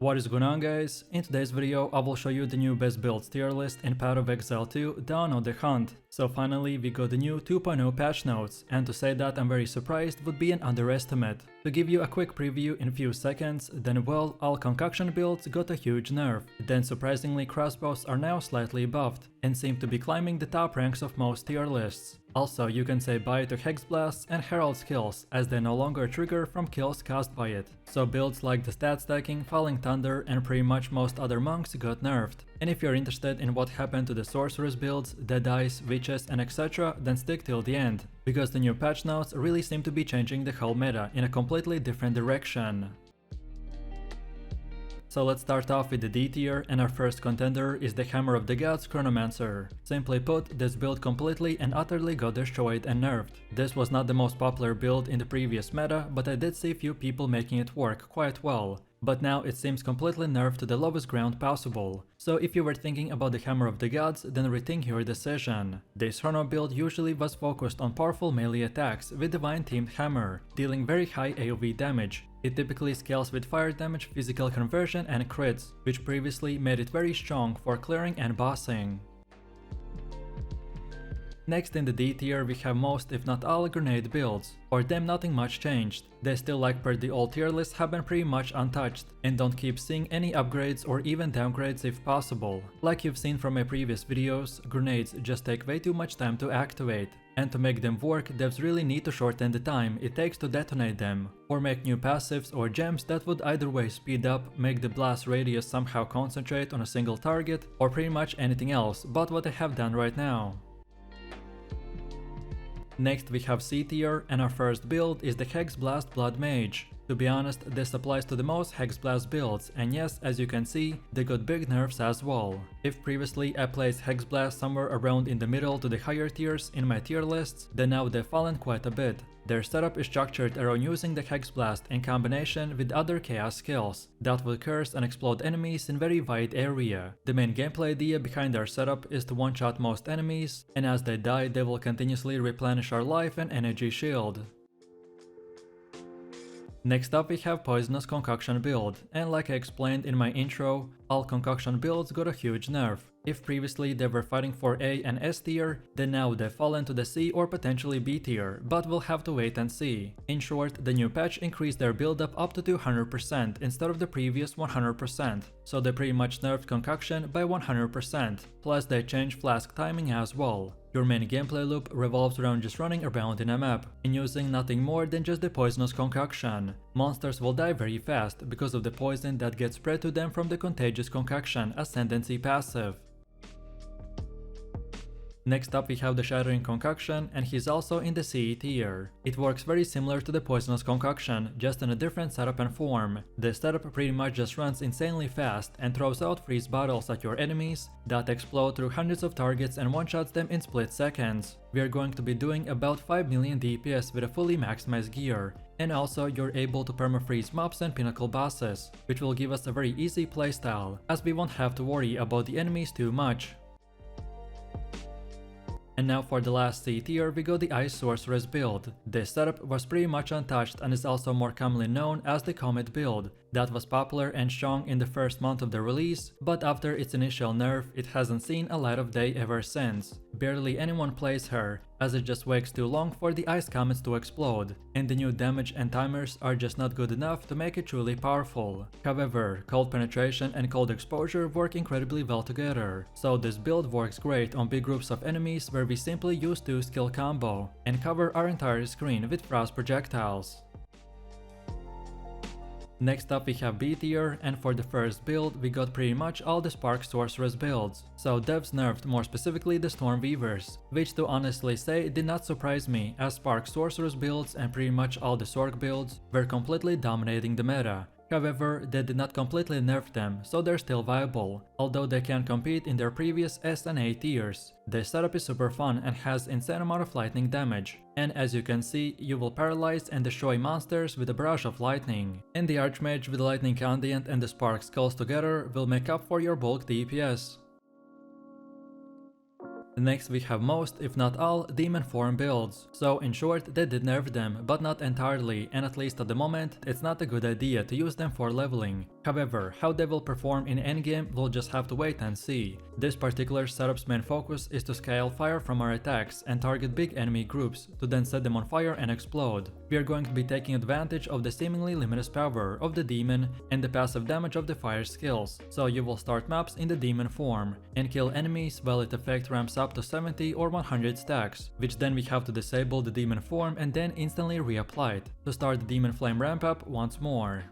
What is going on, guys? In today's video I will show you the new best builds tier list in Path of Exile 2 Dawn of the Hunt. So finally we got the new 2.0 patch notes, and to say that I'm very surprised would be an underestimate. To give you a quick preview in few seconds, then well, all concoction builds got a huge nerf. Then surprisingly crossbows are now slightly buffed, and seem to be climbing the top ranks of most tier lists. Also, you can say bye to Hexblast and Herald skills, as they no longer trigger from kills caused by it. So builds like the stat stacking, Falling Thunder and pretty much most other monks got nerfed. And if you're interested in what happened to the sorceress builds, deadeyes, witches and etc, then stick till the end, because the new patch notes really seem to be changing the whole meta in a completely different direction. So let's start off with the D tier, and our first contender is the Hammer of the Gods Chronomancer. Simply put, this build completely and utterly got destroyed and nerfed. This was not the most popular build in the previous meta, but I did see few people making it work quite well. But now it seems completely nerfed to the lowest ground possible. So if you were thinking about the Hammer of the Gods, then rethink your decision. This Chrono build usually was focused on powerful melee attacks with Divine themed hammer, dealing very high AoV damage. It typically scales with fire damage, physical conversion and crits, which previously made it very strong for clearing and bossing. Next in the D tier we have most if not all grenade builds. For them nothing much changed. They still, like per the old tier list, have been pretty much untouched and don't keep seeing any upgrades or even downgrades if possible. Like you've seen from my previous videos, grenades just take way too much time to activate. And to make them work, devs really need to shorten the time it takes to detonate them, or make new passives or gems that would either way speed up, make the blast radius somehow concentrate on a single target, or pretty much anything else but what they have done right now. Next we have C tier, and our first build is the Hexblast Blood Mage. To be honest, this applies to the most Hexblast builds, and yes, as you can see, they got big nerfs as well. If previously I placed Hexblast somewhere around in the middle to the higher tiers in my tier lists, then now they've fallen quite a bit. Their setup is structured around using the Hexblast in combination with other chaos skills that will curse and explode enemies in very wide area. The main gameplay idea behind their setup is to one-shot most enemies, and as they die they will continuously replenish our life and energy shield. Next up we have Poisonous Concoction build, and like I explained in my intro, all concoction builds got a huge nerf. If previously they were fighting for A and S tier, then now they've fallen to the C or potentially B tier, but we'll have to wait and see. In short, the new patch increased their build up to 200% instead of the previous 100%, so they pretty much nerfed concoction by 100%, plus they changed flask timing as well. Your main gameplay loop revolves around just running around in a map, and using nothing more than just the poisonous concoction. Monsters will die very fast because of the poison that gets spread to them from the contagious concoction ascendancy passive. Next up we have the Shattering concoction, and he's also in the C tier. It works very similar to the poisonous concoction, just in a different setup and form. The setup pretty much just runs insanely fast and throws out freeze bottles at your enemies that explode through hundreds of targets and one-shots them in split seconds. We are going to be doing about 5 million DPS with a fully maximized gear, and also you're able to permafreeze mobs and pinnacle bosses, which will give us a very easy playstyle, as we won't have to worry about the enemies too much. And now for the last C tier we got the Ice Sorceress build. This setup was pretty much untouched and is also more commonly known as the Comet build. That was popular and strong in the first month of the release, but after its initial nerf it hasn't seen a light of day ever since. Barely anyone plays her, as it just waits too long for the ice comets to explode, and the new damage and timers are just not good enough to make it truly powerful. However, cold penetration and cold exposure work incredibly well together, so this build works great on big groups of enemies where we simply use 2 skill combo and cover our entire screen with frost projectiles. Next up we have B tier, and for the first build we got pretty much all the Spark Sorceress builds. So devs nerfed more specifically the Storm Weavers, which to honestly say did not surprise me, as Spark Sorceress builds and pretty much all the Sorc builds were completely dominating the meta. However, they did not completely nerf them, so they're still viable, although they can compete in their previous S and A tiers. Their setup is super fun and has insane amount of lightning damage, and as you can see, you will paralyze and destroy monsters with a barrage of lightning. And the Archmage with the Lightning Condiant and the Spark Skulls together will make up for your bulk DPS. Next we have most, if not all, demon form builds. So in short, they did nerf them, but not entirely, and at least at the moment, it's not a good idea to use them for leveling. However, how they will perform in endgame we'll just have to wait and see. This particular setup's main focus is to scale fire from our attacks and target big enemy groups to then set them on fire and explode. We are going to be taking advantage of the seemingly limitless power of the demon and the passive damage of the fire skills, so you will start maps in the demon form and kill enemies while its effect ramps up to 70 or 100 stacks, which then we have to disable the demon form and then instantly reapply it to start the demon flame ramp up once more.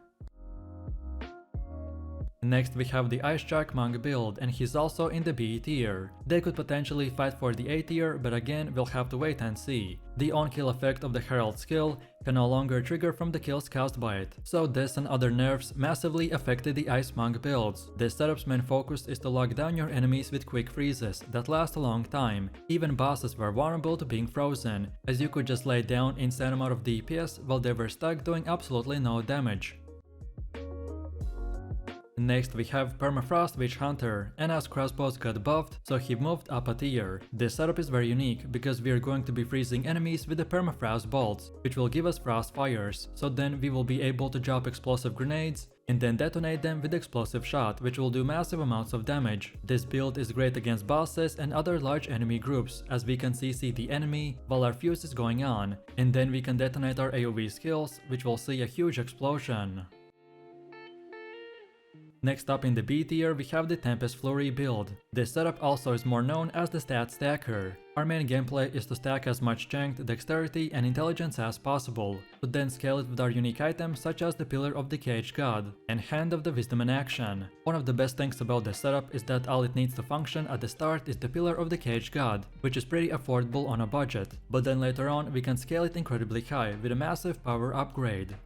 Next we have the Ice Jack Monk build, and he's also in the B tier. They could potentially fight for the A tier, but again we'll have to wait and see. The on-kill effect of the Herald skill can no longer trigger from the kills cast by it, so this and other nerfs massively affected the Ice Monk builds. This setup's main focus is to lock down your enemies with quick freezes that last a long time. Even bosses were vulnerable to being frozen, as you could just lay down insane amount of DPS while they were stuck doing absolutely no damage. Next we have Permafrost Witchhunter, and as crossbows got buffed, so he moved up a tier. This setup is very unique because we are going to be freezing enemies with the Permafrost bolts, which will give us frost fires, so then we will be able to drop explosive grenades and then detonate them with explosive shot, which will do massive amounts of damage. This build is great against bosses and other large enemy groups, as we can CC the enemy while our fuse is going on, and then we can detonate our AoE skills, which will see a huge explosion. Next up in the B tier we have the Tempest Flurry build. This setup also is more known as the Stat Stacker. Our main gameplay is to stack as much strength, dexterity and intelligence as possible, to then scale it with our unique items such as the Pillar of the Cage God and Hand of the Wisdom in Action. One of the best things about this setup is that all it needs to function at the start is the Pillar of the Cage God, which is pretty affordable on a budget, but then later on we can scale it incredibly high with a massive power upgrade.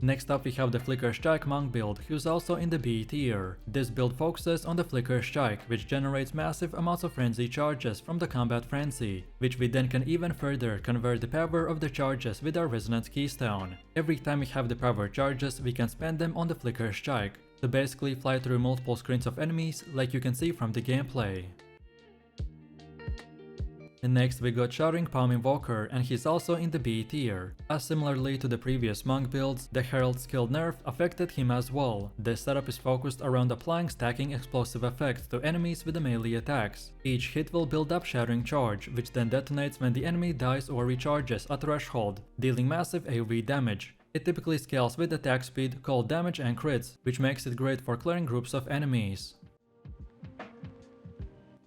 Next up we have the Flicker Strike Monk build, who's also in the B tier. This build focuses on the Flicker Strike, which generates massive amounts of frenzy charges from the combat frenzy, which we then can even further convert the power of the charges with our resonance keystone. Every time we have the power charges, we can spend them on the Flicker Strike, to basically fly through multiple screens of enemies like you can see from the gameplay. And next we got Shattering Invoker, and he's also in the B tier. As similarly to the previous monk builds, the Herald skill nerf affected him as well. This setup is focused around applying stacking explosive effects to enemies with the melee attacks. Each hit will build up Shattering charge, which then detonates when the enemy dies or recharges a threshold, dealing massive AoE damage. It typically scales with attack speed, cold damage and crits, which makes it great for clearing groups of enemies.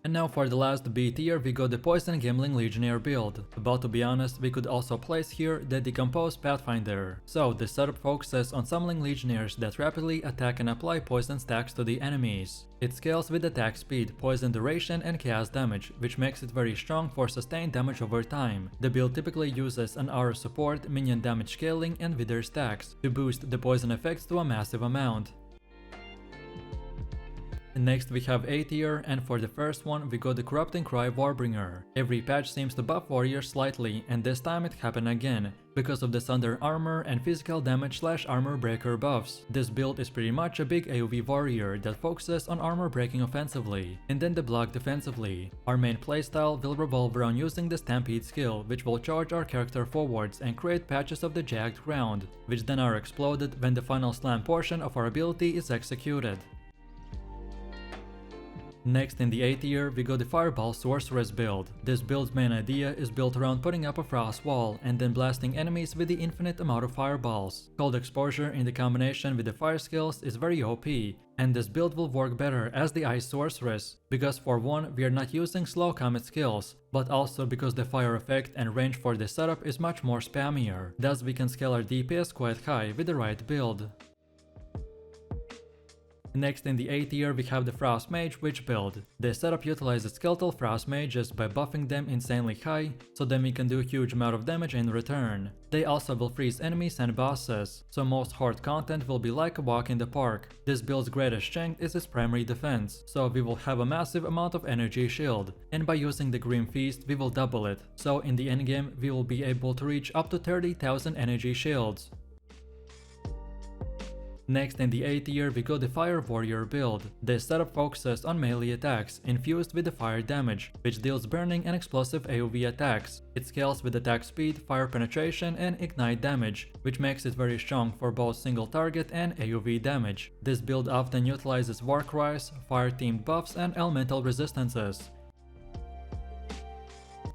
And now for the last B tier we got the Poison Gemling Legionnaire build. But to be honest, we could also place here the Decomposed Pathfinder. So this setup focuses on summoning Legionnaires that rapidly attack and apply poison stacks to the enemies. It scales with attack speed, poison duration and chaos damage, which makes it very strong for sustained damage over time. The build typically uses an aura support, minion damage scaling and wither stacks to boost the poison effects to a massive amount. Next we have A tier, and for the first one we got the Corrupting Cry Warbringer. Every patch seems to buff warriors slightly, and this time it happened again, because of the Thunder Armor and physical damage / armor breaker buffs. This build is pretty much a big AoE warrior that focuses on armor breaking offensively, and then the block defensively. Our main playstyle will revolve around using the Stampede skill, which will charge our character forwards and create patches of the jagged ground, which then are exploded when the final slam portion of our ability is executed. Next in the A tier we got the Fireball Sorceress build. This build's main idea is built around putting up a frost wall and then blasting enemies with the infinite amount of fireballs. Cold exposure in the combination with the fire skills is very OP, and this build will work better as the Ice Sorceress, because for one we are not using slow comet skills, but also because the fire effect and range for this setup is much more spammier, thus we can scale our DPS quite high with the right build. Next in the A tier we have the Frost Mage Witch build. This setup utilizes Skeletal Frost Mages by buffing them insanely high, so then we can do a huge amount of damage in return. They also will freeze enemies and bosses, so most horde content will be like a walk in the park. This build's greatest strength is its primary defense, so we will have a massive amount of energy shield, and by using the Grim Feast we will double it, so in the endgame we will be able to reach up to 30,000 energy shields. Next in the A tier we got the Fire Warrior build. This setup focuses on melee attacks infused with the fire damage, which deals burning and explosive AoV attacks. It scales with attack speed, fire penetration and ignite damage, which makes it very strong for both single target and AoV damage. This build often utilizes war cries, fire themed buffs and elemental resistances.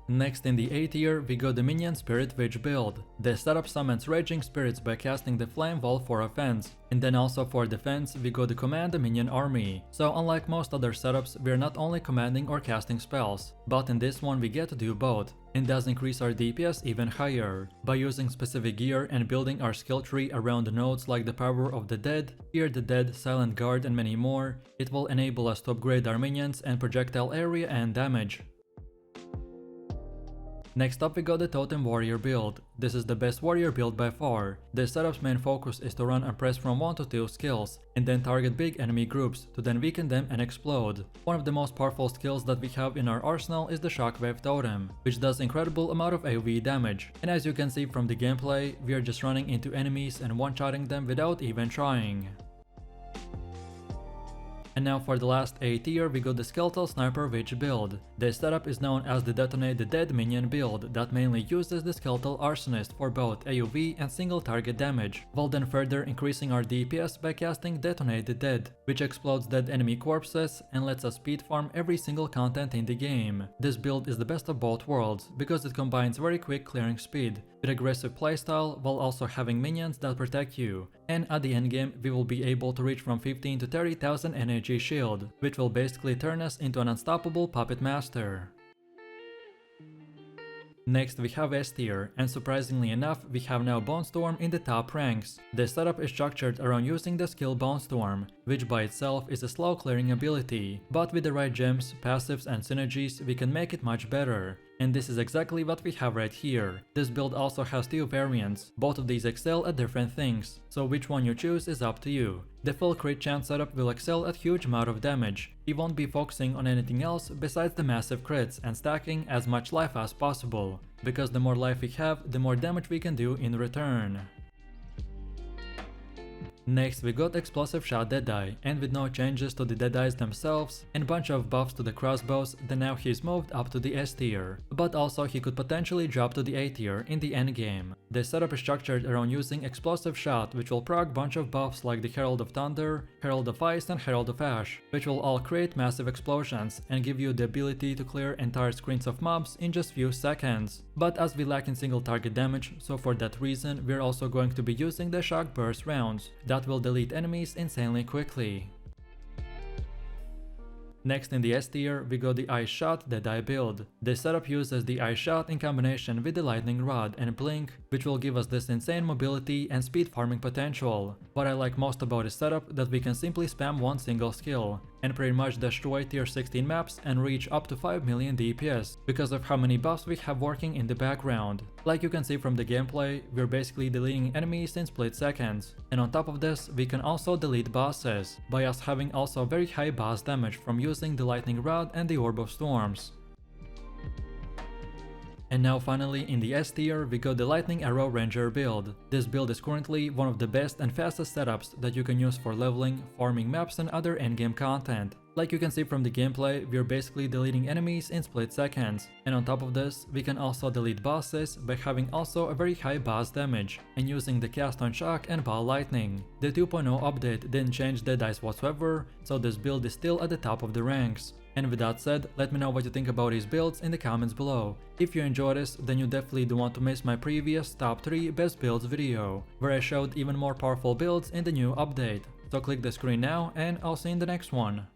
Next in the A tier we got the Minion Spirit Witch build. This setup summons raging spirits by casting the Flame Wall for offense, and then also for defense we got the Command the Minion Army. So unlike most other setups, we are not only commanding or casting spells, but in this one we get to do both, and does increase our DPS even higher. By using specific gear and building our skill tree around nodes like the Power of the Dead, Fear the Dead, Silent Guard and many more, it will enable us to upgrade our minions and projectile area and damage. Next up we got the Totem Warrior build. This is the best warrior build by far. This setup's main focus is to run and press from 1 to 2 skills, and then target big enemy groups to then weaken them and explode. One of the most powerful skills that we have in our arsenal is the Shockwave Totem, which does incredible amount of AoV damage, and as you can see from the gameplay, we are just running into enemies and one-shotting them without even trying. And now for the last A tier we got the Skeletal Sniper Witch build. This setup is known as the Detonate the Dead minion build that mainly uses the Skeletal Arsonist for both AoV and single target damage, while then further increasing our DPS by casting Detonate the Dead, which explodes dead enemy corpses and lets us speed farm every single content in the game. This build is the best of both worlds because it combines very quick clearing speed with aggressive playstyle while also having minions that protect you, and at the endgame we will be able to reach from 15 to 30,000 NAG shield, which will basically turn us into an unstoppable puppet master. Next we have S tier, and surprisingly enough we have now Bonestorm in the top ranks. This setup is structured around using the skill Bonestorm, which by itself is a slow clearing ability, but with the right gems, passives and synergies we can make it much better. And this is exactly what we have right here. This build also has 2 variants, both of these excel at different things, so which one you choose is up to you. The full crit chance setup will excel at huge amount of damage. We won't be focusing on anything else besides the massive crits and stacking as much life as possible, because the more life we have, the more damage we can do in return. Next we got Explosive Shot Deadeye, and with no changes to the Deadeyes themselves and bunch of buffs to the crossbows, then now he's moved up to the S tier, but also he could potentially drop to the A tier in the endgame. This setup is structured around using Explosive Shot, which will proc bunch of buffs like the Herald of Thunder, Herald of Ice and Herald of Ash, which will all create massive explosions and give you the ability to clear entire screens of mobs in just few seconds. But as we lack in single target damage, so for that reason we're also going to be using the Shock Burst rounds that will delete enemies insanely quickly. Next in the S tier we got the Ice Shot Deadeye build. This setup uses the Ice Shot in combination with the Lightning Rod and Blink, which will give us this insane mobility and speed farming potential. What I like most about this setup that we can simply spam one single skill and pretty much destroy tier 16 maps and reach up to 5 million DPS because of how many buffs we have working in the background. Like you can see from the gameplay, we're basically deleting enemies in split seconds, and on top of this we can also delete bosses by us having also very high boss damage from using the Lightning Rod and the Orb of Storms. And now finally in the S tier we got the Lightning Arrow Ranger build. This build is currently one of the best and fastest setups that you can use for leveling, farming maps and other endgame content. Like you can see from the gameplay, we are basically deleting enemies in split seconds, and on top of this, we can also delete bosses by having also a very high boss damage and using the Cast on Shock and Ball Lightning. The 2.0 update didn't change Deadeyes whatsoever, so this build is still at the top of the ranks. And with that said, let me know what you think about these builds in the comments below. If you enjoyed this, then you definitely don't want to miss my previous top 3 best builds video, where I showed even more powerful builds in the new update. So click the screen now and I'll see you in the next one.